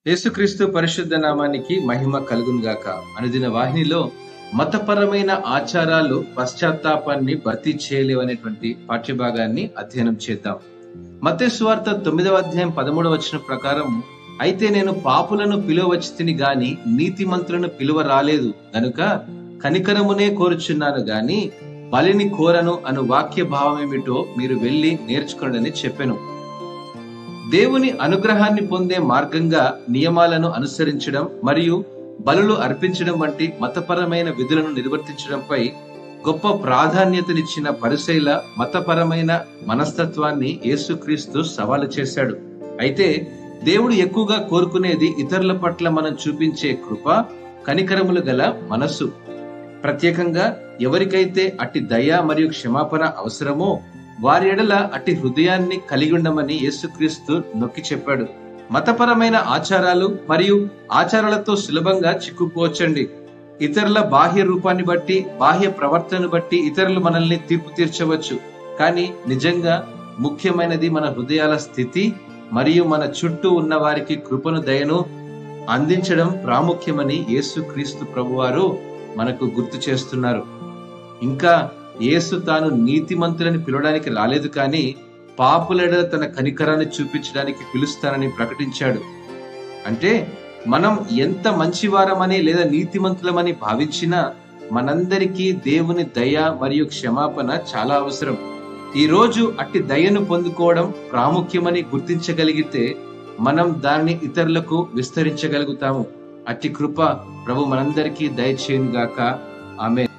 యేసుక్రీస్తు పరిశుద్ధ నామానికి మహిమ కలుగును గాక. అనుదిన వాహినిలో మతపరమైన ఆచారాలు పశ్చాత్తాపాన్ని భర్తీ చేయలేవనేటువంటి పాఠ్యభాగాన్ని అధ్యయనం చేద్దాం. మత్తయి సువార్త 9వ అధ్యాయం 13వ వచనం ప్రకారం, అయితే నేను పాపులను పిలువవచ్చితిని గాని నీతిమంతులను పిలువ రాలేదు గనుక కనికరమునే కోరుచున్నాను గాని బలిని కోరను అను వాక్య భావమేమిటో మీరు వెళ్లి నేర్చుకోండి చెప్పెను. దేవుని అనుగ్రహాన్ని పొందే మార్గంగా నియమాలను అనుసరించడం మరియు బలులు అర్పించడం వంటి మతపరమైన విధులను నిర్వర్తించడంపై గొప్ప ప్రాధాన్యతనిచ్చిన పరిసయ్యుల మతపరమైన మనస్తత్వాన్ని యేసుక్రీస్తు సవాలు చేశాడు. అయితే దేవుడు ఎక్కువగా కోరుకునేది ఇతరుల పట్ల మనం చూపించే కృప, కనికరములు గల మనస్సు. ప్రత్యేకంగా ఎవరికైతే అట్టి దయ మరియు క్షమాపణ అవసరమో వారి ఎడల అట్టి హృదయాన్ని కలిగి ఉండమని యేసుక్రీస్తు నొక్కి చెప్పాడు. మతపరమైన ఆచారాలు మరియు ఆచారాలతో సులభంగా చిక్కుకోవచ్చండి. ఇతరుల బాహ్య రూపాన్ని బట్టి, బాహ్య ప్రవర్తనను బట్టి ఇతరులు మనల్ని తీర్పు తీర్చవచ్చు. కానీ నిజంగా ముఖ్యమైనది మన హృదయాల స్థితి మరియు మన చుట్టూ ఉన్న వారికి కృపను, దయను అందించడం ప్రాముఖ్యమని యేసుక్రీస్తు ప్రభువారు మనకు గుర్తు చేస్తున్నారు. ఇంకా యేసు తాను నీతిమంతులని పిలవడానికి రాలేదు, కానీ పాపులెడ తన కనికరాన్ని చూపించడానికి పిలుస్తానని ప్రకటించాడు. అంటే మనం ఎంత మంచివారమని లేదా నీతిమంతులమని భావించినా మనందరికీ దేవుని దయ మరియు క్షమాపణ చాలా అవసరం. ఈ రోజు అట్టి దయను పొందుకోవడం ప్రాముఖ్యమని గుర్తించగలిగితే మనం దాన్ని ఇతరులకు విస్తరించగలుగుతాము. అట్టి కృప ప్రభు మనందరికీ దయచేయును గాక. ఆమేన్.